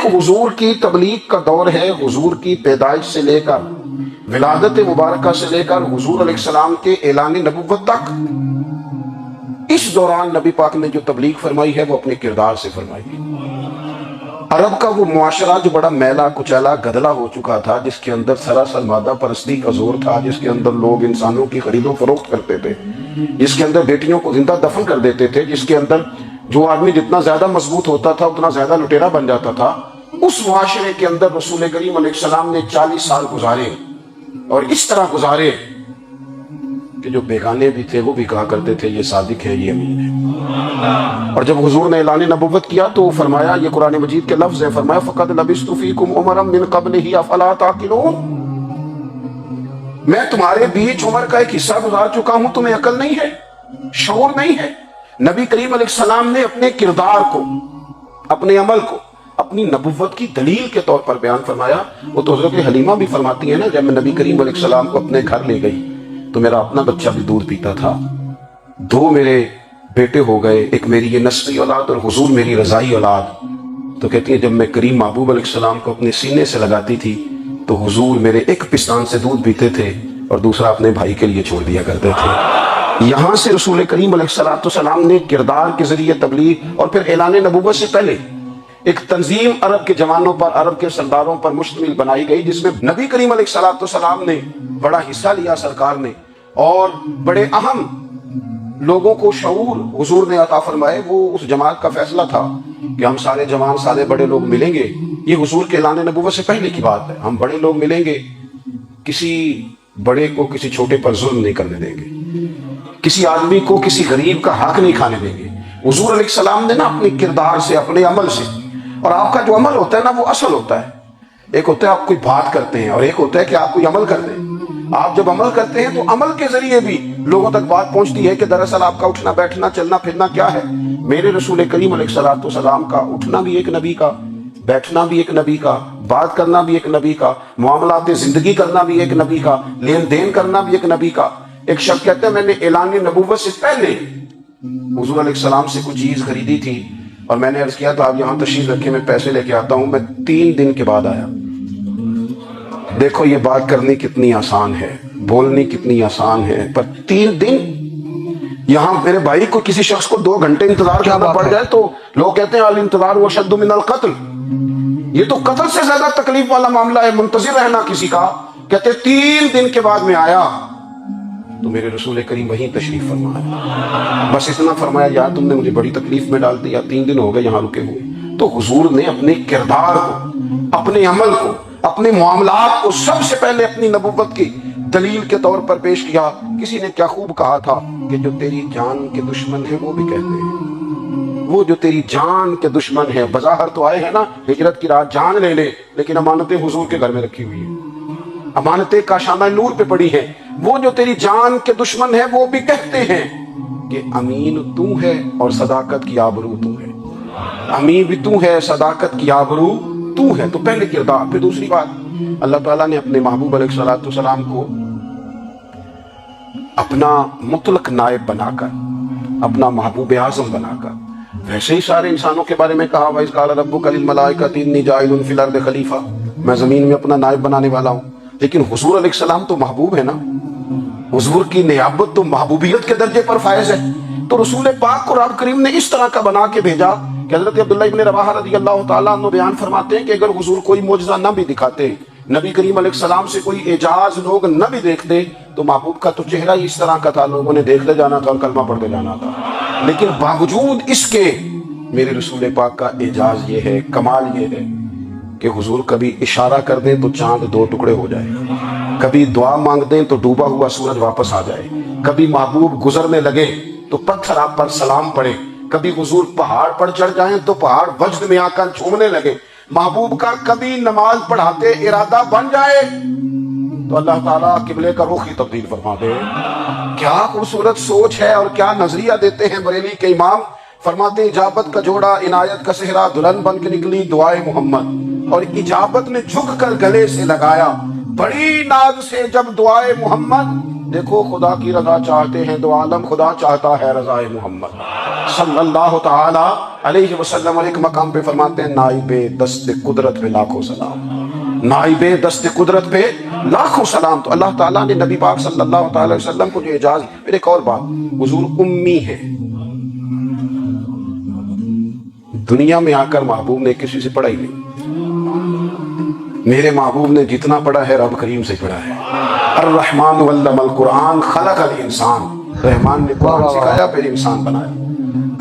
ایک حضور کی تبلیغ کا دور ہے، حضور کی پیدائش سے لے کر ولادت مبارکہ سے لے کر حضور علیہ السلام کے اعلان نبوت تک۔ اس دوران نبی پاک نے جو تبلیغ فرمائی ہے وہ اپنے کردار سے فرمائی ہے۔ عرب کا وہ معاشرہ جو بڑا میلا کچیلا گدلا ہو چکا تھا، جس کے اندر سراسر مادہ پرستی کا زور تھا، جس کے اندر لوگ انسانوں کی خرید و فروخت کرتے تھے، جس کے اندر بیٹیوں کو زندہ دفن کر دیتے تھے، جس کے اندر جو آدمی جتنا زیادہ مضبوط ہوتا تھا اتنا زیادہ لٹیرا بن جاتا تھا، اس معاشرے کے اندر رسول کریم علیہ السلام نے 40 سال گزارے، اور اس طرح گزارے کہ جو بیگانے بھی تھے وہ بھی کہا کرتے تھے یہ صادق ہے، یہ امین ہے۔ اور جب حضور نے اعلان نبوت کیا تو فرمایا، یہ قرآن مجید کے لفظ ہیں، فرمایا فَقَدْ لَبِثْتُ فِيكُمْ عُمَرًا مِّن قَبْلِهِ أَفَلَا تَعْقِلُونَ، میں تمہارے بیچ عمر کا ایک حصہ گزار چکا ہوں، تمہیں عقل نہیں ہے، شعور نہیں ہے۔ نبی کریم علیہ السلام نے اپنے کردار کو، اپنے عمل کو اپنی نبوت کی دلیل کے طور پر بیان فرمایا۔ وہ تو حضرت حلیمہ بھی فرماتی ہیں نا، جب میں نبی کریم علیہ السلام کو اپنے گھر لے گئی تو میرا اپنا بچہ بھی دودھ پیتا تھا، 2 میرے بیٹے ہو گئے، ایک میری یہ نسبی اولاد اور حضور میری رضائی اولاد۔ تو کہتی ہیں جب میں کریم محبوب علیہ السلام کو اپنے سینے سے لگاتی تھی تو حضور میرے ایک پستان سے دودھ پیتے تھے اور دوسرا اپنے بھائی کے لیے چھوڑ دیا کرتے تھے۔ یہاں سے رسول کریم علیہ السلام نے کردار کے ذریعے تبلیغ، اور پھر اعلان نبوت سے پہلے ایک تنظیم عرب کے جوانوں پر، عرب کے سرداروں پر مشتمل بنائی گئی، جس میں نبی کریم علیہ السلام نے بڑا حصہ لیا، سرکار نے، اور بڑے اہم لوگوں کو شعور حضور نے عطا فرمائے۔ وہ اس جماعت کا فیصلہ تھا کہ ہم سارے جوان، سارے بڑے لوگ ملیں گے، یہ حضور کے اعلان نبوت سے پہلے کی بات ہے، ہم بڑے لوگ ملیں گے، کسی بڑے کو کسی چھوٹے پر ظلم نہیں کرنے دیں گے، کسی آدمی کو کسی غریب کا حق نہیں کھانے دیں گے۔ حضور علیہ السلام نے نا اپنے کردار سے، اپنے عمل سے، اور آپ کا جو عمل ہوتا ہے نا وہ اصل ہوتا ہے، ایک ہوتا ہے آپ کوئی بات کرتے ہیں اور ایک ہوتا ہے کہ آپ کوئی عمل کرتے ہیں۔ آپ جب عمل کرتے ہیں تو عمل کے ذریعے بھی لوگوں تک بات پہنچتی ہے کہ دراصل آپ کا اٹھنا بیٹھنا چلنا پھرنا کیا ہے۔ میرے رسول کریم علیہ السلام کا اٹھنا بھی ایک نبی کا، بیٹھنا بھی ایک نبی کا، بات کرنا بھی ایک نبی کا، معاملات زندگی کرنا بھی ایک نبی کا، لین دین کرنا بھی ایک نبی کا۔ ایک شخص کہتے ہیں میں نے اعلان نبوت سے پہلے حضور علیہ السلام سے کچھ چیز خریدی تھی اور میں نے عرض کیا تھا آپ یہاں تشریف رکھیں، میں پیسے لے کے آتا ہوں، میں 3 دن کے بعد آیا۔ دیکھو یہ بات کرنی کتنی آسان ہے، بولنی کتنی آسان ہے، پر 3 دن یہاں میرے بھائی کو کسی شخص کو 2 گھنٹے انتظار کرنا پڑ جائے تو لوگ کہتے ہیں الانتظار اشد من القتل، یہ تو قتل سے زیادہ تکلیف والا معاملہ ہے منتظر رہنا کسی کا۔ کہتے 3 دن کے بعد میں آیا تو میرے رسول کریم وہیں تشریف فرمایا، بس اتنا فرمایا یار تم نے مجھے بڑی تکلیف میں ڈال دیا، 3 دن ہو گئے یہاں رکے ہوئے۔ تو حضور نے اپنے کردار کو، اپنے عمل کو، اپنے معاملات کو سب سے پہلے اپنی نبوت کی دلیل کے طور پر پیش کیا۔ کسی نے کیا خوب کہا تھا کہ جو تیری جان کے دشمن ہیں وہ بھی کہتے ہیں، وہ جو تیری جان کے دشمن ہیں، بظاہر تو آئے ہیں نا ہجرت کی رات جان لے لے، لیکن امانتیں حضور کے گھر میں رکھی ہوئی ہیں، امانتیں کاشانہ نور پہ پڑی ہیں۔ وہ جو تیری جان کے دشمن ہیں وہ بھی کہتے ہیں کہ امین تو ہے اور صداقت کی آبرو تو ہے، امین بھی تو ہے، صداقت کی آبرو تو ہے۔ تو پہلے کردار۔ پھر دوسری بات، اللہ تعالیٰ نے اپنے محبوب علیہ السلام کو اپنا مطلق نائب بنا کر، اپنا محبوب اعظم بنا کر، ویسے ہی سارے انسانوں کے بارے میں کہا وَإِذْ قَالَ رَبُّكَ لِلْمَلَائِكَةِ إِنِّي جَاعِلٌ فِي الْأَرْضِ خَلِيفَةً، میں زمین میں اپنا نائب بنانے والا ہوں۔ لیکن حضور علیہ السلام تو محبوب ہے نا، حضور کی نیابت تو محبوبیت کے درجے پر فائز ہے۔ تو رسول پاک کو رب کریم نے اس طرح کا بنا کے بھیجا کہ حضرت عبداللہ ابن رواحہ رضی اللہ تعالیٰ عنہ بیان فرماتے ہیں کہ اگر حضور کوئی معجزہ نہ بھی دکھاتے، نبی کریم علیہ السلام سے کوئی اعجاز لوگ نہ بھی دیکھتے، تو محبوب کا تو چہرہ ہی اس طرح کا تھا، لوگوں نے دیکھتے جانا تھا اور کلمہ پڑھتے جانا تھا۔ لیکن باوجود اس کے میرے رسول پاک کا اعجاز یہ ہے، کمال یہ ہے کہ حضور کبھی اشارہ کر دیں تو چاند 2 ٹکڑے ہو جائے، کبھی دعا مانگ دیں تو ڈوبا ہوا سورج واپس آ جائے، کبھی محبوب گزرنے لگے تو پتھر آپ پر سلام پڑے، کبھی حضور پہاڑ پر چڑھ جائیں تو پہاڑ وجد میں آ کر جھومنے لگے، محبوب کا کبھی نماز پڑھاتے ارادہ بن جائے تو اللہ تعالیٰ قبلے کا رخ ہی تبدیل فرما دے۔ کیا خوبصورت سوچ ہے اور کیا نظریہ دیتے ہیں بریلی کے امام۔ فرماتے ہیں اجابت کا جوڑا عنایت کا صحرا دلہن بن کے نکلی دعائے محمد، اور اجابت نے جھک کر گلے سے لگایا بڑی ناز سے جب دعائے محمد۔ دیکھو خدا کی رضا چاہتے ہیں دو عالم، خدا چاہتا ہے رضائے محمد۔ صلی اللہ تعالی علیہ وسلم اور ایک مقام پہ فرماتے ہیں نائب دست قدرت پہ لاکھوں سلام، نائب دست قدرت پہ لاکھوں سلام۔ تو اللہ تعالیٰ نے نبی پاک صلی اللہ تعالی وسلم کو جو اجازت، پھر ایک اور بات، حضور امی ہے، دنیا میں آ کر محبوب نے کسی سے پڑھا ہی نہیں، میرے محبوب نے جتنا پڑھا ہے رب کریم سے پڑھا ہے۔ الرحمن علم القرآن خلق الانسان، رحمان نے قرآن سکھایا پھر انسان بنایا۔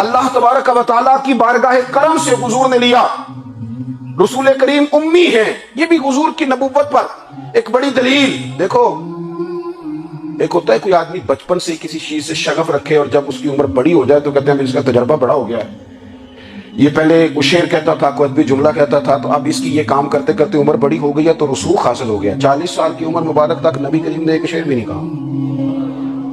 اللہ تبارک و تعالیٰ کی بارگاہ کرم سے حضور نے لیا۔ رسول کریم امی ہے، یہ بھی حضور کی نبوت پر ایک بڑی دلیل۔ دیکھو ایک ہوتا ہے کوئی آدمی بچپن سے کسی چیز سے شغف رکھے اور جب اس کی عمر بڑی ہو جائے تو کہتے ہیں اس کا تجربہ بڑا ہو گیا ہے، یہ پہلے کوئی شعر کہتا تھا، کوئی ادبی جملہ کہتا تھا، تو اب اس کی یہ کام کرتے کرتے عمر بڑی ہو گئی ہے تو رسوخ حاصل ہو گیا۔ 40 سال کی عمر مبارک تک نبی کریم نے ایک شعر بھی نہیں کہا۔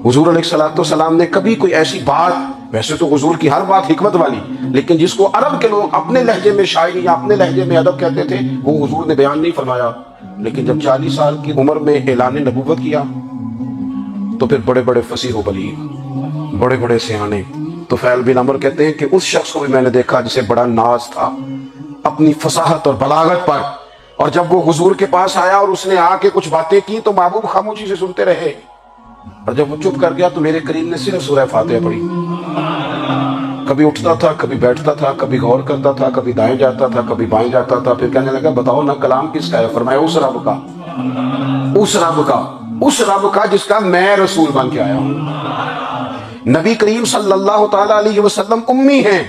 حضور علیہ السلام نے کبھی کوئی ایسی بات، ویسے تو حضور کی ہر بات حکمت والی، لیکن جس کو عرب کے لوگ اپنے لہجے میں شاعری یا اپنے لہجے میں ادب کہتے تھے، وہ حضور نے بیان نہیں فرمایا۔ لیکن جب 40 سال کی عمر میں اعلان نبوت کیا تو پھر بڑے بڑے فصیح و بلیغ، بڑے بڑے سیانے طفیل بن عمر کہتے ہیں کہ اس شخص کو بھی میں نے دیکھا جسے بڑا ناز تھا اپنی فصاحت اور بلاغت پر، اور جب وہ حضور کے پاس آیا اور اس نے آ کے کچھ باتیں کی تو محبوب خاموشی سے سنتے رہے، اور جب وہ چپ کر گیا تو میرے کریم نے صرف سورہ فاتحہ پڑھی۔ کبھی اٹھتا تھا، کبھی بیٹھتا تھا، کبھی غور کرتا تھا، کبھی دائیں جاتا تھا، کبھی بائیں جاتا تھا، پھر کہنے لگا بتاؤ نا کلام کس کا ہے؟ فرمایا اس رب کا، اس رب کا، اس رب کا جس کا میں رسول بن کے آیا ہوں۔ نبی کریم صلی اللہ تعالی علیہ وسلم امی ہیں،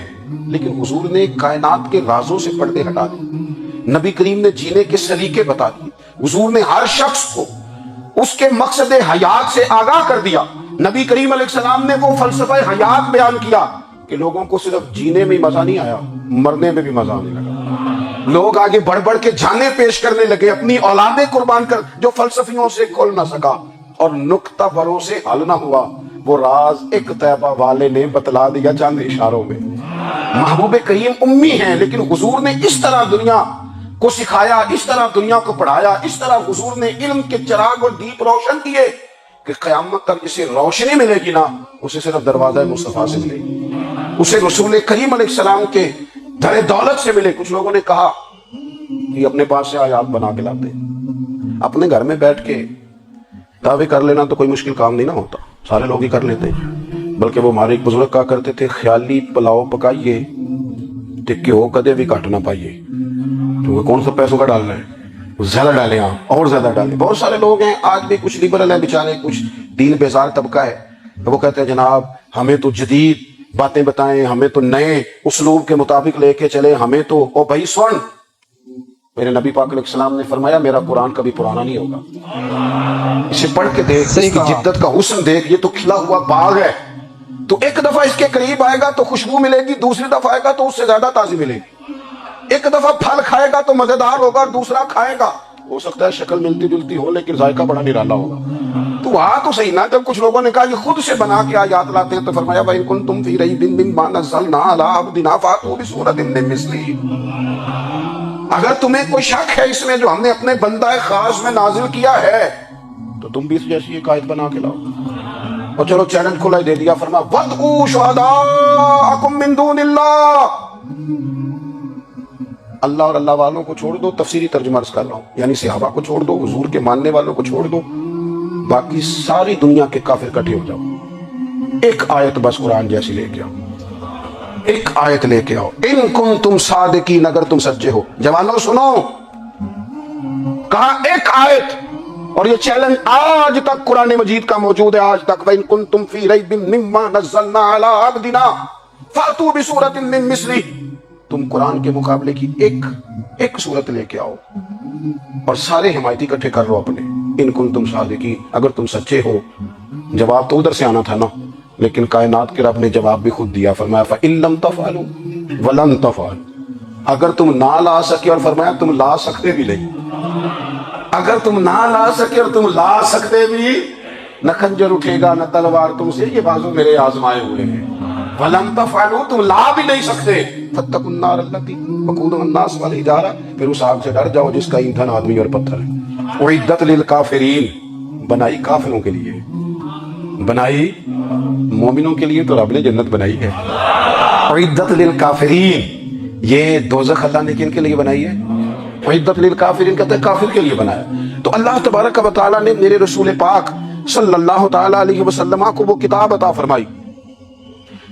لیکن حضور نے کائنات کے رازوں سے پردے ہٹا دیے، نبی کریم نے جینے کے سلیقے بتا دیے، حضور نے ہر شخص کو اس کے مقصد حیات سے آگاہ کر دیا۔ نبی کریم علیہ السلام نے وہ فلسفہ حیات بیان کیا کہ لوگوں کو صرف جینے میں مزہ نہیں آیا، مرنے میں بھی مزہ آنے لگا۔ لوگ آگے بڑھ بڑھ کے جانیں پیش کرنے لگے، اپنی اولادیں قربان کر، جو فلسفیوں سے کھل نہ سکا اور نکتہ بروں سے حل نہ ہوا، وہ راز ایک طیبہ والے نے بتلا دیا چند اشاروں میں۔ محبوب کریم امی ہیں، لیکن حضور نے اس طرح دنیا کو سکھایا، اس طرح دنیا کو پڑھایا، اس طرح حضور نے علم کے چراغ اور دیپ روشن کیے کہ قیامت تک جسے روشنی ملے گی نا، اسے صرف دروازہ مصطفیٰ سے ملے گی، اسے رسول کریم علیہ السلام کے در دولت سے ملے۔ کچھ لوگوں نے کہا کہ اپنے پاس سے آیات بنا کے لاتے، اپنے گھر میں بیٹھ کے دعوے کر لینا تو کوئی مشکل کام نہیں نہ ہوتا، سارے لوگ ہی کر لیتے ہیں۔ بلکہ وہ ہمارے ایک بزرگ کہا کرتے تھے خیالی پلاؤ پکائیے تے گھیو کدے بھی کٹ نہ پائیے، کیونکہ کون سا پیسوں کا ڈالنا ہے، زیادہ ڈالیں آپ اور زیادہ ڈالیں۔ بہت سارے لوگ ہیں آج بھی، کچھ لبرل ہیں بیچارے، کچھ دین بیزار طبقہ ہے، وہ کہتے ہیں جناب ہمیں تو جدید باتیں بتائیں، ہمیں تو نئے اسلوب کے مطابق لے کے چلے، ہمیں تو او بھائی سن، میرے نبی پاک علیہ السلام نے فرمایا میرا قرآن کبھی پرانا نہیں ہوگا، اسے پڑھ کے دیکھ، اس کی جدت کا حسن دیکھ، یہ تو کھلا ہوا باغ ہے، تو ایک دفعہ اس کے قریب آئے گا تو خوشبو ملے گی، دوسری دفعہ آئے گا تو اس سے زیادہ تازی ملے گی، ایک دفعہ پھل کھائے گا تو مزیدار ہوگا اور دوسرا کھائے گا ہو سکتا ہے شکل ملتی جلتی ہو لیکن ذائقہ بڑا نرالا ہوگا۔ تو وہاں تو صحیح نا، جب کچھ لوگوں نے کہا یہ خود سے بنا کے آیات لاتے ہیں تو فرمایا وَإِن كُنتُمْ فِي رَيْبٍ مِّمَّا نَزَّلْنَا عَلَىٰ عَبْدِنَا فَأْتُوا بِسُورَةٍ مِّن مِّثْلِهِ، اگر تمہیں کوئی شک ہے اس میں جو ہم نے اپنے بندہ خاص میں نازل کیا ہے تو تم بھی اس جیسی ایک آیت بنا کے لاؤ۔ اور چلو چیلنج کھلا ہی دے دیا، فرمایا وَادْعُوا شُهَدَاءَكُم مِّن دُونِ اللَّهِ، اللہ اور اللہ والوں کو چھوڑ دو، تفسیری ترجمہ عرض کر رہا ہوں، یعنی صحابہ کو چھوڑ دو، حضور کے ماننے والوں کو چھوڑ دو، باقی ساری دنیا کے کافر اکٹھے ہو جاؤ، ایک آیت بس قرآن جیسی لے کے آؤ، ایک آیت لے کے آؤ، ان کنتم صادقین، اگر تم سچے ہو۔ جوانوں سنو، کہا ایک آیت، اور یہ چیلنج آج تک قرآن مجید کا موجود ہے، آج تک وَإِن كُنتُمْ فِي رَيْبٍ مِّمَّا نَزَّلْنَا عَلَىٰ عَبْدِنَا فَأْتُوا بِسُورَةٍ مِّن مِّثْلِهِ، تم قرآن کے مقابلے کی ایک صورت لے کے آؤ اور سارے حمایتی اکٹھے کر لو اپنے، ان کنتم صادقین، اگر تم سچے ہو۔ جواب تو ادھر سے آنا تھا نا، لیکن کائنات کے رب نے جواب بھی خود دیا، فرمایا فَإِن لَّمْ تَفْعَلُوا وَلَن تَفْعَلُوا، اگر تم نہ لا سکے، اور فرمایا تم لا سکتے بھی نہیں، اگر تم نہ لا سکے اور تم لا سکتے بھی، نہ خنجر اٹھے گا نہ تلوار تم سے، یہ بازو میرے آزمائے ہوئے ہیں، وَلَن تَفْعَلُوا، تم لا بھی نہیں سکتے، فَاتَّقُوا النَّارَ الَّتِي وَقُودُهَا النَّاسُ وَالْحِجَارَةُ، پھر اس آگ سے ڈر جاؤ جس کا ایندھن آدمی اور پتھر ہے، اُعِدَّتْ لِلْکَافِرِینَ، بنائی کافروں کے لیے، بنائی مومنوں کے لیے تو رب نے جنت بنائی ہے. اعدت للکافرین، یہ دوزخ اللہ نے کن کے لیے بنائی ہے؟ اعدت للکافرین کہتے ہیں کافر کے لیے بنایا. تو اللہ تبارک و تعالیٰ نے میرے رسول پاک صلی اللہ تعالیٰ علیہ وسلم کو وہ کتاب عطا فرمائی،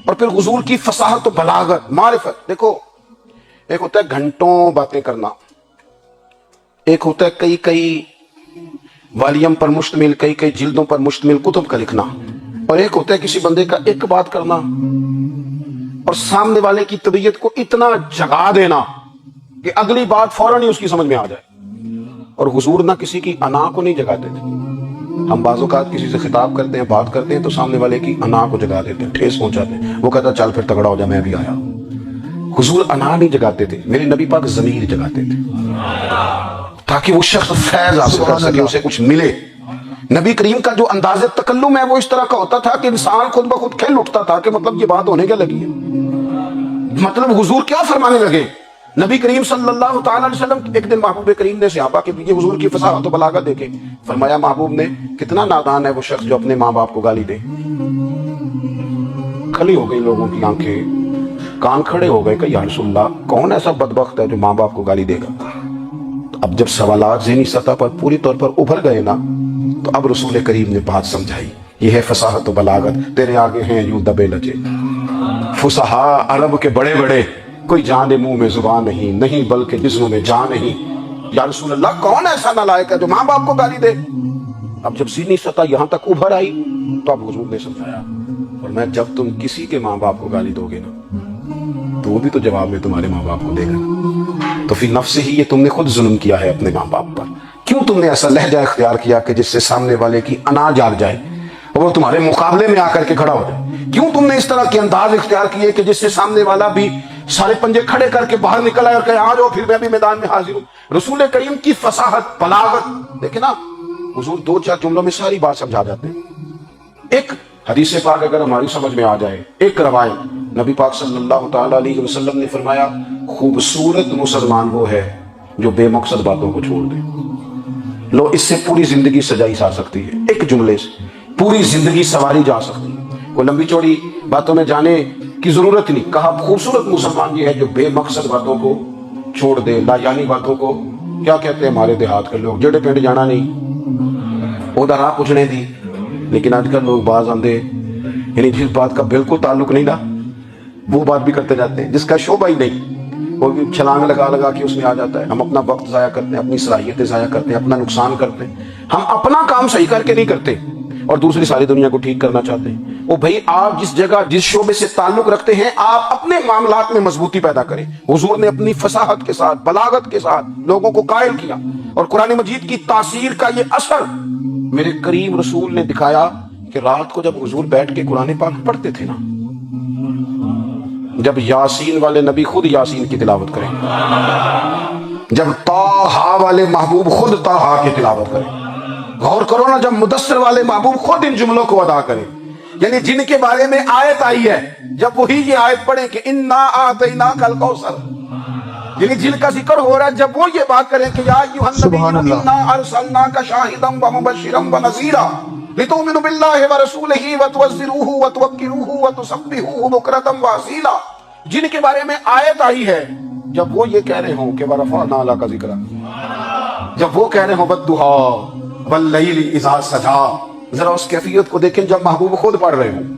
اور پھر حضور کی فصاحت و بلاغت، معرفت. دیکھو ایک ہوتا ہے گھنٹوں باتیں کرنا، ایک ہوتا ہے کئی کئی والیم پر مشتمل، کئی کئی جلدوں پر مشتمل کتب کا لکھنا، اور ایک ہوتا ہے کسی بندے کا ایک بات کرنا اور سامنے والے کی طبیعت کو اتنا جگا دینا کہ اگلی بات فوراً ہی اس کی سمجھ میں آ جائے. اور حضور نہ کسی کی انا کو نہیں جگاتے تھے. ہم بعض اوقات کسی سے خطاب کرتے ہیں، بات کرتے ہیں تو سامنے والے کی انا کو جگا دیتے ہیں، ٹھیس پہنچاتے ہیں، وہ کہتا چل پھر تگڑا ہو جا میں بھی آیا. حضور انا نہیں جگاتے تھے، میرے نبی پاک ضمیر جگاتے تھے تاکہ وہ شخص فیض حاصل کر سکے، اسے کچھ ملے. نبی کریم کا جو انداز تکلم ہے وہ اس طرح کا ہوتا تھا کہ انسان خود بخود کھل اٹھتا تھا کہ مطلب یہ بات ہونے کیا لگی ہے، مطلب حضور کیا فرمانے لگے. نبی کریم صلی اللہ تعالی علیہ وسلم ایک دن محبوب کریم نے صحابہ کے لیے حضور کی فصاحت و بلاغت دیکھے. فرمایا محبوب نے کتنا نادان ہے وہ شخص جو اپنے ماں باپ کو گالی دے. کھلی ہو گئی لوگوں کی آنکھیں، کان کھڑے ہو گئے کہ یا رسول اللہ کون ایسا بدبخت ہے جو ماں باپ کو گالی دے گا. اب جب سوالات ذہنی سطح پر پوری طور پر ابھر گئے نا، تو اب رسول کریم نے بات سمجھائی. یہ ہے فصاحت و بلاغت. تیرے آگے ہیں یوں دبے لجے فصحاء عرب کے بڑے بڑے، کوئی جان منہ میں زبان نہیں، نہیں بلکہ جسموں میں جان نہیں. یا رسول اللہ کون ایسا نالائق ہے جو ماں باپ کو گالی دے. اب جب ذہنی سطح یہاں تک ابھر آئی تو اب حضور نے سمجھایا، اور میں جب تم کسی کے ماں باپ کو گالی دو گے نا تو وہ بھی تو جواب میں تمہارے ماں باپ کو دے گا. تو فی نفس ہی یہ تم نے خود ظلم کیا ہے اپنے ماں باپ پر. کیوں تم نے ایسا لہجہ اختیار کیا کہ جس سے سامنے والے کی انا جاگ جائے اور وہ تمہارے مقابلے میں آ کر کے کھڑا ہو جائے. کیوں تم نے اس طرح کے انداز اختیار کیے کہ جس سے سامنے والا بھی سارے پنجے کھڑے کر کے باہر نکل آئے اور کہے آ جاؤ پھر میں بھی میدان میں حاضر ہوں. رسول کریم کی فصاحت بلاغت دیکھیں نا، حضور دو چار جملوں میں ساری بات سمجھا جاتے ہیں. ایک حدیث پاک اگر ہماری سمجھ میں آ جائے، ایک روایت نبی پاک صلی اللہ تعالی علیہ وسلم نے فرمایا خوبصورت مسلمان وہ ہے جو بے مقصد باتوں کو چھوڑ دے. لو اس سے پوری زندگی سجائی جا سکتی ہے، ایک جملے سے پوری زندگی سواری جا سکتی ہے. کوئی لمبی چوڑی باتوں میں جانے کی ضرورت نہیں. کہا خوبصورت مسلمان یہ ہے جو بے مقصد باتوں کو چھوڑ دے. لا یعنی باتوں کو کیا کہتے ہیں ہمارے دیہات کے لوگ، جڑے پنڈ جانا نہیں، ادھر راہ پوچھنے دی. لیکن آج کل لوگ باز آندے یعنی جس بات کا بالکل تعلق نہیں نا وہ بات بھی کرتے جاتے ہیں، جس کا شعبہ ہی نہیں وہ بھی چھلانگ لگا لگا کے اس میں آ جاتا ہے. ہم اپنا وقت ضائع کرتے ہیں، اپنی صلاحیتیں ضائع کرتے ہیں، اپنا نقصان کرتے ہیں. ہم اپنا کام صحیح کر کے نہیں کرتے اور دوسری ساری دنیا کو ٹھیک کرنا چاہتے ہیں. وہ بھائی آپ جس جگہ جس شعبے سے تعلق رکھتے ہیں آپ اپنے معاملات میں مضبوطی پیدا کریں. حضور نے اپنی فصاحت کے ساتھ بلاغت کے ساتھ لوگوں کو قائل کیا، اور قرآن مجید کی تاثیر کا یہ اثر میرے کریم رسول نے دکھایا کہ رات کو جب حضور بیٹھ کے قرآن پاک پڑھتے تھے نا، جب یاسین والے نبی خود یاسین کی تلاوت کریں، جب طٰہٰ والے محبوب خود طٰہٰ کی تلاوت کریں، غور کرو نا جب مدثر والے محبوب خود ان جملوں کو ادا کریں، یعنی جن کے بارے میں آیت آئی ہے جب وہی یہ آیت پڑھیں کہ انا اعطیناک الکوثر، یعنی جن کا ذکر ہو رہا ہے جب وہ یہ بات کریں کہ یا ایھا النبی انا ارسلناک شاہدا ومبشرا ونذیرا لتؤمنوا باللہ ورسولہ وتعزروہ وتوقروہ وتسبحوہ بکرۃ واصیلا، جن کے بارے میں آیت آئی ہے جب وہ یہ کہہ رہے ہوں کہ ورفعنا لک ذکرک، جب وہ کہہ رہے ہوں والضحیٰ واللیل اذا سجا. ذرا اس کیفیت کو دیکھیں جب محبوب خود پڑھ رہے ہوں،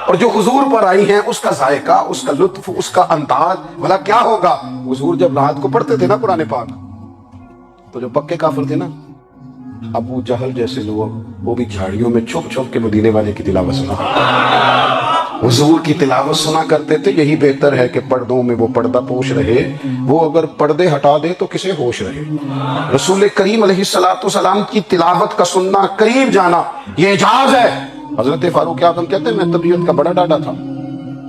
اور جو حضور پر آئی ہیں اس کا ذائقہ، اس کا لطف، اس کا انداز بھلا کیا ہوگا. حضور جب رات کو پڑھتے تھے نا قرآن پاک تو جو پکے کافر تھے نا ابو جہل جیسے لوگ وہ بھی جھاڑیوں میں چھپ چھپ کے مدینے والے کی تلاوت سنا، حضور کی تلاوت سنا کرتے تھے. یہی بہتر ہے کہ پردوں میں وہ پردہ پوش رہے، وہ اگر پردے ہٹا دے تو کسے ہوش رہے. رسول کریم علیہ السلام کی تلاوت کا سننا، قریب جانا، یہ اعجاز ہے. حضرت فاروق اعظم کہتے ہیں میں طبیعت کا بڑا ڈاڈا تھا،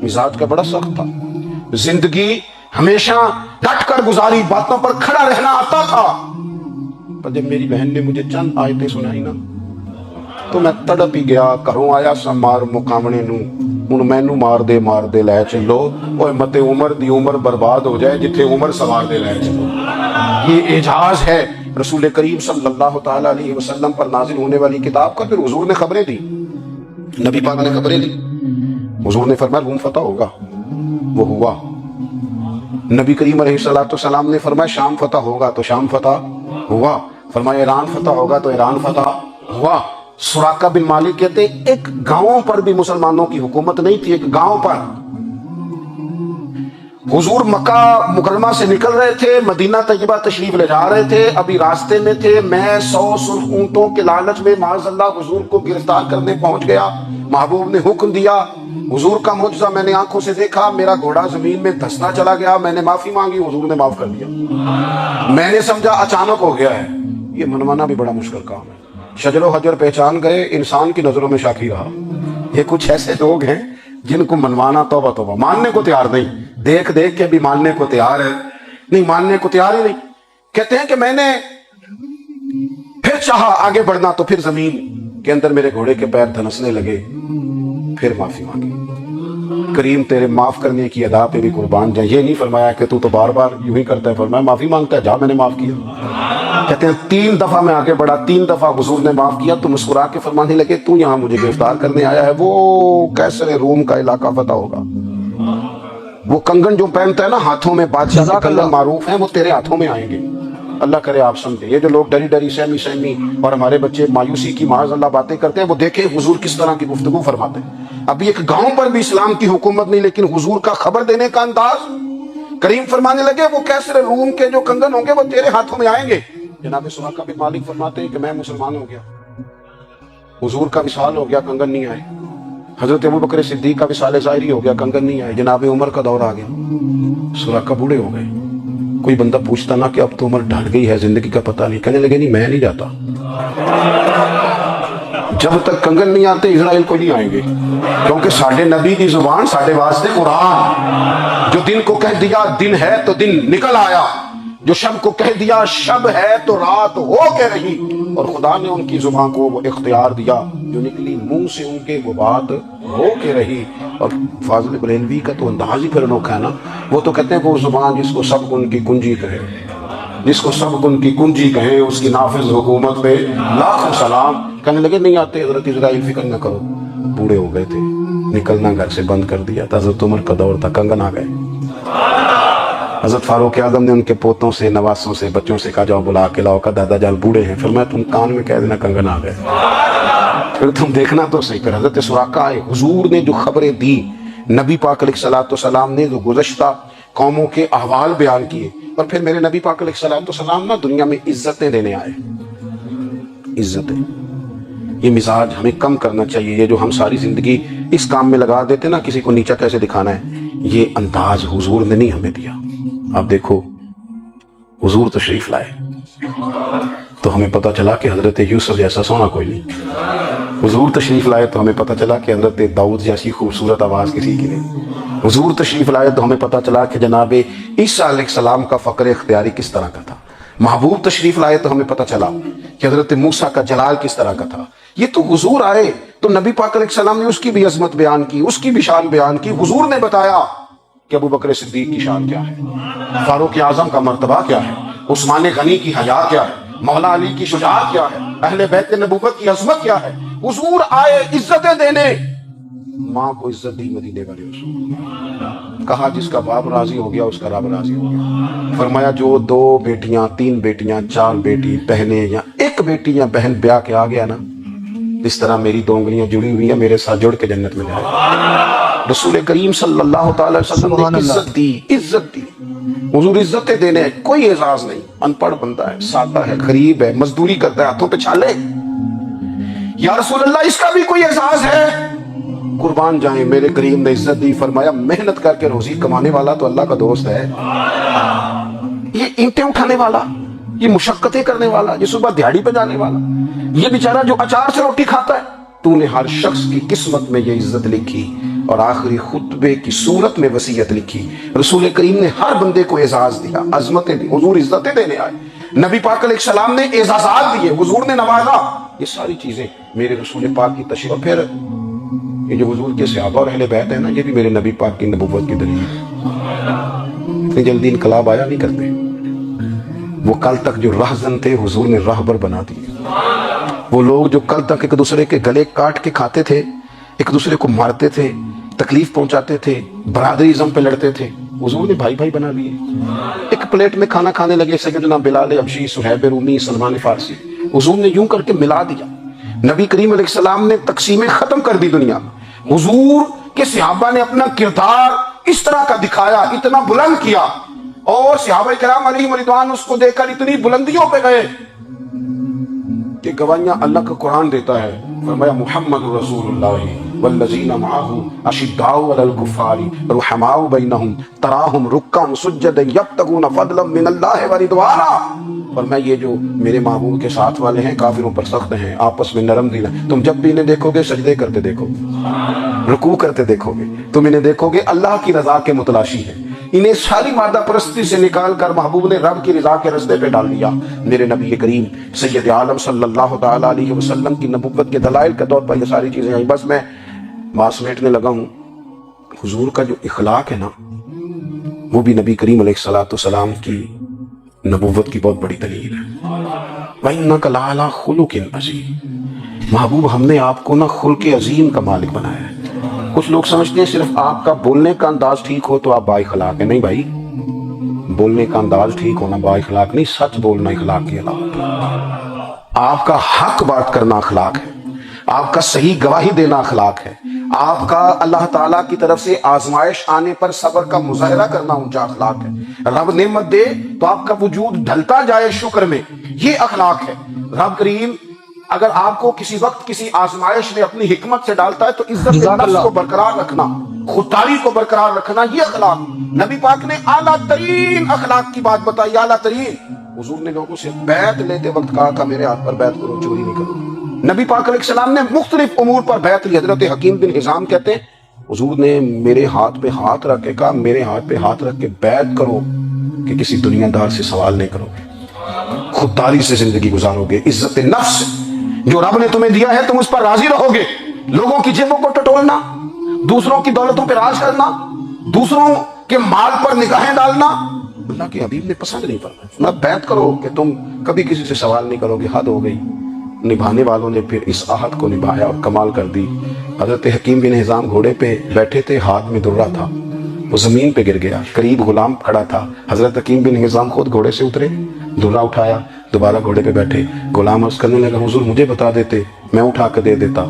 مزاج کا بڑا سخت تھا، زندگی ہمیشہ ڈٹ کر گزاری، باتوں پر کھڑا رہنا آتا تھا، پر جب میری بہن نے مجھے چند آیتیں سنائی نا تو میں تڑپ ہی گیا. گھروں آیا سا مار مقامنے نو ہن مینوں مار دے لے چلو، اوے متے عمر دی عمر برباد ہو جائے جتھے عمر سوار دے لے چلو. یہ اعجاز ہے رسول کریم صلی اللہ تعالی علیہ وسلم پر نازل ہونے والی کتاب کا. پھر حضور نے خبریں دی نبی پاک نے خبریں لی، حضور نے فرمایا روم فتح ہوگا، وہ ہوا۔ نبی کریم علیہ السلام نے فرمایا شام فتح ہوگا، تو شام فتح ہوا۔ فرمایا ایران فتح ہوگا، تو ایران فتح ہوا۔ سراقہ بن مالک کہتے ہیں ایک گاؤں پر بھی مسلمانوں کی حکومت نہیں تھی، ایک گاؤں پر۔ حضور مکہ مکرمہ سے نکل رہے تھے، مدینہ طیبہ تشریف لے جا رہے تھے، ابھی راستے میں تھے، میں 100 سرخ اونٹوں کے لالچ میں معاذ اللہ حضور کو گرفتار کرنے پہنچ گیا۔ محبوب نے حکم دیا، حضور کا معجزہ میں نے آنکھوں سے دیکھا، میرا گھوڑا زمین میں دھسنا چلا گیا، میں نے معافی مانگی، حضور نے معاف کر دیا۔ میں نے سمجھا اچانک ہو گیا ہے۔ یہ منوانا بھی بڑا مشکل کام ہے۔ شجر و حجر پہچان گئے، انسان کی نظروں میں شاکی رہا۔ یہ کچھ ایسے لوگ ہیں جن کو منوانا توبہ توبہ، ماننے کو تیار نہیں، دیکھ دیکھ کے بھی ماننے کو تیار ہے نہیں، ماننے کو تیار ہی نہیں۔ کہتے ہیں کہ میں نے پھر چاہا آگے بڑھنا، تو پھر زمین کے اندر میرے گھوڑے کے پیر دھنسنے لگے، پھر معافی مانگی۔ کریم تیرے معاف کرنے کی ادا پہ بھی قربان جائیں۔ یہ نہیں فرمایا کہ تو بار بار یوں ہی کرتا ہے، فرمایا معافی مانگتا ہے، جا میں نے معاف کیا۔ کہتے ہیں 3 دفعہ میں آگے بڑھا، 3 دفعہ حضور نے معاف کیا، تو مسکرا کے فرمانے لگے تو یہاں مجھے گرفتار کرنے آیا ہے، وہ کیسر روم کا علاقہ فتح ہوگا۔ وہ کنگن جو پہنتا ہے نا ہاتھوں میں، بادشاہ کے کنگن معروف ہیں، وہ تیرے ہاتھوں میں آئیں گے۔ اللہ کرے آپ سمجھیں۔ یہ جو لوگ ڈری ڈری سہمی سہمی اور ہمارے بچے مایوسی کی معاذ اللہ باتیں کرتے ہیں، وہ دیکھیں حضور کس طرح کی گفتگو فرماتے ہیں۔ ابھی ایک گاؤں پر بھی اسلام کی حکومت نہیں، لیکن حضور کا خبر دینے کا انداز۔ کریم فرمانے لگے وہ کیسر روم کے جو کنگن ہوں گے وہ تیرے ہاتھوں میں آئیں گے۔ جناب سراقہ بن مالک فرماتے ہیں کہ میں مسلمان ہو گیا، حضور کا وصال ہو گیا، کنگن نہیں آئے۔ حضرت ابوبکر صدیق کا وصال ظاہری ہو گیا، کنگن نہیں آئے۔ جناب عمر کا دور آ گیا، سراقہ بوڑھے ہو گئے۔ کوئی بندہ پوچھتا نا کہ اب تو عمر ڈھل گئی ہے، زندگی کا پتہ نہیں، کہنے لگے نہیں میں نہیں جاتا، جب تک کنگن نہیں آتے اسرائیل کو نہیں آئیں گے، کیونکہ ساڈے نبی کی زبان ساڈے واسطے قرآن۔ جو دن کو کہہ دیا دن ہے تو دن نکل آیا، جو شب کو کہہ دیا شب ہے تو رات ہو کے رہی، اور خدا نے ان کی زبان کو وہ اختیار دیا، جو نکلی منہ سے ان کے وہ بات ہو کے رہی۔ اور فاضل بریلوی کا تو انداز ہی پھر انوکھا ہے نا، وہ تو کہتے ہیں کہ وہ زبان جس کو سب گن کی کنجی کہے، جس کو سب گن کی کنجی کہے، اس کی نافذ حکومت پہ لاکھوں سلام۔ کہنے لگے نہیں آتے حضرت اسرائیل، فکر نہ کرو، بوڑھے ہو گئے تھے، نکلنا گھر سے بند کر دیا تھا، حضرت عمر کا دور تھا، کنگن آ گئے۔ حضرت فاروق اعظم نے ان کے پوتوں سے، نواسوں سے، بچوں سے کہا جاؤ بلا کے لاؤ، کا دادا جان بوڑھے ہیں، فرمایا تم کان میں کہہ دینا کنگن آ گئے، پھر تم دیکھنا تو صحیح۔ پھر حضرت سراقہ آئے، حضور نے جو خبریں دی، نبی پاک علیہ السلام نے جو گزشتہ قوموں کے احوال بیان کیے، اور پھر میرے نبی پاک علیہ السلام نا دنیا میں عزتیں دینے آئے۔ عزتیں، یہ مزاج ہمیں کم کرنا چاہیے۔ یہ جو ہم ساری زندگی اس کام میں لگا دیتے نا، کسی کو نیچا کیسے دکھانا ہے، یہ انداز حضور نے نہیں ہمیں دیا۔ آپ دیکھو حضور تشریف لائے تو ہمیں پتہ چلا کہ حضرت یوسف جیسا سونا کوئی نہیں۔ حضور تشریف لائے تو ہمیں پتہ چلا کہ حضرت داؤد جیسی خوبصورت آواز کسی کی نہیں۔ حضور تشریف لائے تو ہمیں پتہ چلا کہ جناب عیسیٰ علیہ السلام کا فقر اختیاری کس طرح کا تھا۔ محبوب تشریف لائے تو ہمیں پتہ چلا کہ حضرت موسیٰ کا جلال کس طرح کا تھا۔ یہ تو حضور آئے تو نبی پاک علیہ السلام نے اس کی بھی عظمت بیان کی، اس کی بھی شان بیان کی۔ حضور نے بتایا کہ ابوبکر صدیق کی شان کیا ہے، فاروق اعظم کا مرتبہ کیا ہے، عثمان غنی کی حیا کیا ہے، مولا علی کی شجاعت کیا ہے، اہل بیت نبوت کی عظمت کیا ہے۔ حضور آئے عزتیں دینے۔ ماں کو عزت دی مدینے والے رسول، کہا جس کا باپ راضی ہو گیا اس کا رب راضی ہو گیا۔ فرمایا جو 2 بیٹیاں 3 بیٹیاں 4 بیٹی بہنیں یا 1 بیٹی یا بہن بیاہ کے آ گیا نا، اس طرح میری 2 انگلیاں جڑی ہوئی ہیں، میرے ساتھ جڑ کے جنت میں جائے۔ رسول کریم صلی اللہ تعالی وسلم نے عزت دی، عزت دی۔ حضور عزتیں دینے، کوئی اعزاز نہیں، ان پڑھ بندہ ہے، سادہ ہے، غریب ہے، مزدوری کرتا ہے، ہاتھوں پہ چھالے، یا رسول اللہ اس کا بھی کوئی اعزاز ہے؟ قربان جائیں، میرے کریم نے عزت دی، فرمایا محنت کر کے روزی کمانے والا تو اللہ کا دوست ہے۔ یہ اینٹیں اٹھانے والا، یہ مشقتیں کرنے والا، یہ صبح دیہڑی پہ جانے والا، یہ بیچارہ جو اچار سے روٹی کھاتا ہے، تو نے ہر شخص کی قسمت میں یہ عزت لکھی اور آخری خطبے کی صورت میں وصیت لکھی۔ رسول کریم نے ہر بندے کو اعزاز دیا، عظمتیں دی۔ حضور عزتیں دینے آئے، نبی پاک علیہ السلام نے اعزازات دیے، حضور نے نوازا۔ یہ ساری چیزیں میرے رسول پاک کی تشریف، اور پھر یہ جو حضور کے صحابہ اور اہل بیت ہے نا، یہ بھی میرے نبی پاک کی نبوت کی دلیل ہے۔ اتنی جلدی انقلاب آیا نہیں کرتے، وہ کل تک جو راہزن تھے حضور نے راہبر بنا دیے۔ وہ لوگ جو کل تک ایک دوسرے کے گلے کاٹ کے کھاتے تھے، ایک دوسرے کو مارتے تھے, تکلیف پہنچاتے تھے, برادریزم پہ لڑتے تھے. حضور نے بھائی بھائی بنا لیے. ایک پلیٹ میں کھانا کھانے لگے سیدنا بلال حبشی, صہیب رومی, سلمان فارسی. حضور نے یوں کر کے ملا دیا. نبی کریم علیہ السلام نے تقسیمیں ختم کر دی دنیا میں. حضور کے صحابہ نے اپنا کردار اس طرح کا دکھایا, اتنا بلند کیا, اور صحابہ کرام علیہم رضوان اس کو دیکھ کر اتنی بلندیوں پہ گئے کہ گواہیاں اللہ کا قرآن دیتا ہے. فرمایا محمد رسول اللہ والذین معہ اشداء علی الکفار رحماء بینہم تراہم رکعا سجدا یبتغون فضلا من اللہ ورضوانا. اور میں یہ جو میرے محبوب کے ساتھ والے ہیں کافروں پر سخت ہیں, آپس میں نرم دل ہیں. تم جب بھی انہیں دیکھو گے سجدے کرتے دیکھو گے, رکوع کرتے دیکھو گے, تم انہیں دیکھو گے اللہ کی رضا کے متلاشی ہیں. انہیں ساری مادہ پرستی سے نکال کر محبوب نے رب کی رضا کے رستے پہ ڈال دیا. میرے نبی کریم سید عالم صلی اللہ تعالیٰ علیہ وسلم کی نبوت کے دلائل کے طور پر یہ ساری چیزیں آئیں. بس میں بات سمیٹنے لگا ہوں. حضور کا جو اخلاق ہے نا, وہ بھی نبی کریم علیہ الصلوۃ والسلام کی نبوت کی بہت بڑی دلیل ہے. وَإِنَّكَ لَعَلَىٰ خُلُقٍ عَظِيمٍ. محبوب ہم نے آپ کو نا خلق عظیم کا مالک بنایا ہے. کچھ لوگ سمجھتے ہیں صرف آپ کا بولنے کا انداز ٹھیک ہو تو آپ با اخلاق ہیں. نہیں بھائی, بولنے کا انداز ٹھیک ہونا با اخلاق نہیں, سچ بولنا اخلاق کی علامت ہے. آپ کا حق بات کرنا اخلاق ہے, آپ کا صحیح گواہی دینا اخلاق ہے, آپ کا اللہ تعالیٰ کی طرف سے آزمائش آنے پر صبر کا مظاہرہ کرنا اونچا اخلاق ہے. رب نعمت دے تو آپ کا وجود ڈھلتا جائے شکر میں, یہ اخلاق ہے. رب کریم اگر آپ کو کسی وقت کسی آزمائش میں اپنی حکمت سے ڈالتا ہے تو عزت نفس کو برقرار رکھنا, خودداری کو برقرار رکھنا, یہ اخلاق. نبی پاک نے اعلیٰ ترین اخلاق کی بات بتائی, اعلیٰ ترین. حضور نے لوگوں سے بیعت لیتے وقت کہا کہ میرے ہاتھ پر بیعت کرو, چوری نہیں کرو. نبی پاک علیہ السلام نے مختلف امور پر بیعت لی. حضرت حکیم بن حزام کہتے ہیں حضور نے میرے ہاتھ پہ ہاتھ رکھ کے کہا میرے ہاتھ پہ ہاتھ رکھ کے بیعت کرو کہ کسی دنیا دار سے سوال نہیں کرو گے, خودداری سے زندگی گزارو گے, عزت نفس جو رب نے تمہیں دیا ہے تم اس پر راضی رہو گے. لوگوں کی جیبوں کو ٹٹولنا, دوسروں کی دولتوں پہ راج کرنا, دوسروں کے مال پر نگاہیں ڈالنا اللہ کے حبیب نے پسند نہیں فرمایا. نہ بیعت کرو کہ تم کبھی کسی سے سوال نہیں کرو گے. حد ہو گئی. نبھانے والوں نے پھر اس عہد کو نبھایا اور کمال کر دی. حضرت حکیم بن حزام گھوڑے پہ بیٹھے تھے, ہاتھ میں درہ تھا, وہ زمین پہ گر گیا, قریب غلام کھڑا تھا. حضرت حکیم بن حزام خود گھوڑے سے اترے, درہ اٹھایا, دوبارہ گھوڑے پہ بیٹھے. غلام عرض کرنے لگا حضور مجھے بتا دیتے میں اٹھا کے دے دیتا.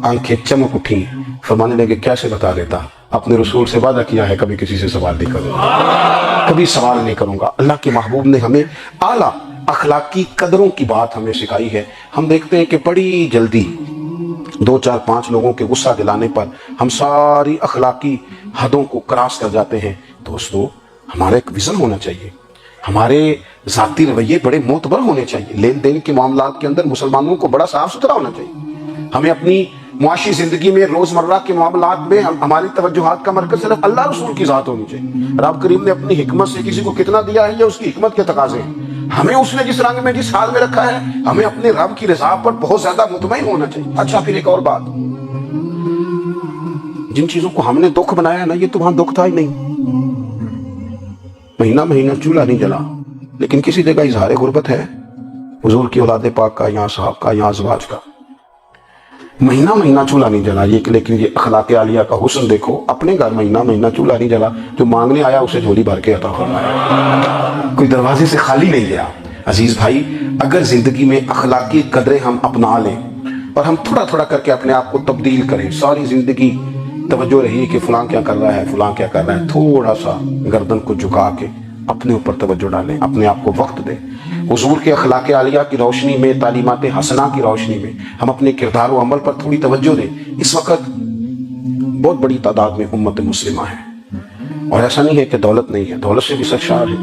آنکھیں چمک اٹھی, فرمانے لگے کیسے بتا دیتا, اپنے رسول سے وعدہ کیا ہے کبھی کسی سے سوال نہیں کروں گا, کبھی سوال نہیں کروں گا. اللہ کے محبوب نے ہمیں اعلیٰ اخلاقی قدروں کی بات ہمیں سکھائی ہے. ہم دیکھتے ہیں کہ بڑی جلدی 2 4 5 لوگوں کے غصہ دلانے پر ہم ساری اخلاقی حدوں کو کراس کر جاتے ہیں. دوستو ہمارا ایک وژن ہونا چاہیے, ہمارے ذاتی رویے بڑے معتبر ہونے چاہیے. لین دین کے معاملات کے اندر مسلمانوں کو بڑا صاف ستھرا ہونا چاہیے. ہمیں اپنی معاشی زندگی میں روزمرہ کے معاملات میں ہماری توجہات کا مرکز صرف اللہ رسول کی ذات ہونی چاہیے. رب کریم نے اپنی حکمت سے کسی کو کتنا دیا ہے یہ اس کی حکمت کے تقاضے ہیں. ہمیں اس نے جس رنگ میں جس حال میں رکھا ہے ہمیں اپنے رب کی رضا پر بہت زیادہ مطمئن ہونا چاہیے. اچھا پھر ایک اور بات, جن چیزوں کو ہم نے دکھ بنایا نا یہ تو وہاں دکھ تھا ہی نہیں. مہینہ مہینہ چولہا نہیں جلا, لیکن کسی جگہ اظہار غربت ہے. حضور کی اولاد پاک کا, یہاں صاحب کا, یہاں ازواج کا مہینہ مہینہ چولہا نہیں جلا. لیکن یہ اخلاق عالیہ کا حسن دیکھو, اپنے گھر مہینہ مہینہ چولہا نہیں جلا, جو مانگنے آیا اسے جھولی بھر کے عطا فرمایا, کوئی دروازے سے خالی نہیں گیا. عزیز بھائی, اگر زندگی میں اخلاقی قدریں ہم اپنا لیں اور ہم تھوڑا تھوڑا کر کے اپنے آپ کو تبدیل کریں, ساری زندگی توجہ رہی کہ فلاں کیا کر رہا ہے, فلاں کیا کر رہا ہے, تھوڑا سا گردن کو جھکا کے اپنے اوپر توجہ ڈالیں, اپنے آپ کو وقت دیں. حضور کے اخلاق عالیہ کی روشنی میں, تعلیمات حسنہ کی روشنی میں ہم اپنے کردار و عمل پر تھوڑی توجہ دیں. اس وقت بہت بڑی تعداد میں امت مسلمہ ہے, اور ایسا نہیں ہے کہ دولت نہیں ہے, دولت سے بھی سرشار ہے.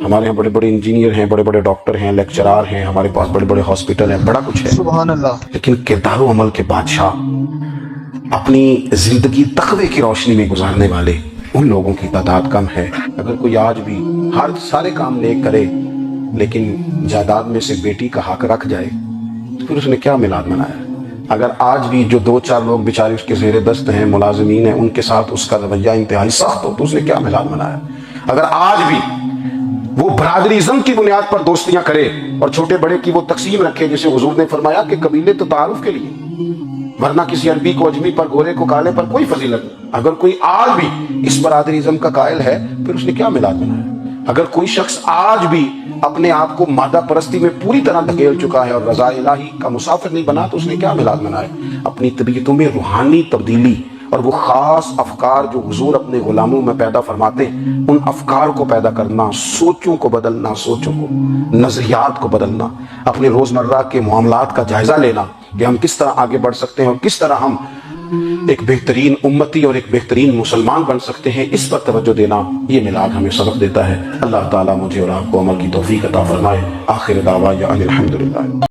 ہمارے یہاں بڑے بڑے انجینئر ہیں, بڑے بڑے ڈاکٹر ہیں, لیکچرار ہیں, ہمارے پاس بڑے بڑے ہاسپٹل ہیں, بڑا کچھ ہے سبحان اللہ. لیکن کردار و عمل کے بادشاہ, اپنی زندگی تقوی کی روشنی میں گزارنے والے, ان لوگوں کی تعداد کم ہے. اگر کوئی آج بھی سارے کام نیک کرے لیکن جائیداد میں سے بیٹی کا حق رکھ جائے تو پھر اس نے کیا میلاد منایا؟ اگر آج بھی جو 2 4 لوگ بیچارے اس کے زیر دست ہیں, ملازمین ہیں, ان کے ساتھ اس کا رویہ انتہائی سخت ہو تو اس نے کیا میلاد منایا؟ اگر آج بھی وہ برادریزم کی بنیاد پر دوستیاں کرے اور چھوٹے بڑے کی وہ تقسیم رکھے, جسے حضور نے فرمایا کہ قبیلے تو تعارف کے لیے, ورنہ کسی عربی کو اجمی پر، گورے کو کالے پر کوئی فضیلت نہیں۔ اگر کوئی آج بھی اس برادریزم کا قائل ہے پھر اس نے کیا میلاد منایا؟ اگر کوئی شخص آج بھی اپنے آپ کو مادہ پرستی میں پوری طرح دھکیل چکا ہے اور رضا الہی کا مسافر نہیں بنا تو اس نے کیا میلاد منایا؟ اپنی طبیعتوں میں روحانی تبدیلی اور وہ خاص افکار جو حضور اپنے غلاموں میں پیدا فرماتے ہیں، ان افکار کو پیدا کرنا، سوچوں کو بدلنا، سوچوں کو، نظریات کو بدلنا، اپنے روزمرہ کے معاملات کا جائزہ لینا کہ ہم کس طرح آگے بڑھ سکتے ہیں اور کس طرح ہم ایک بہترین امتی اور ایک بہترین مسلمان بن سکتے ہیں، اس پر توجہ دینا، یہ میلاد ہمیں سبق دیتا ہے۔ اللہ تعالیٰ مجھے اور آپ کو عمل کی توفیق عطا فرمائے۔ آخر دعوانا ان الحمدللہ۔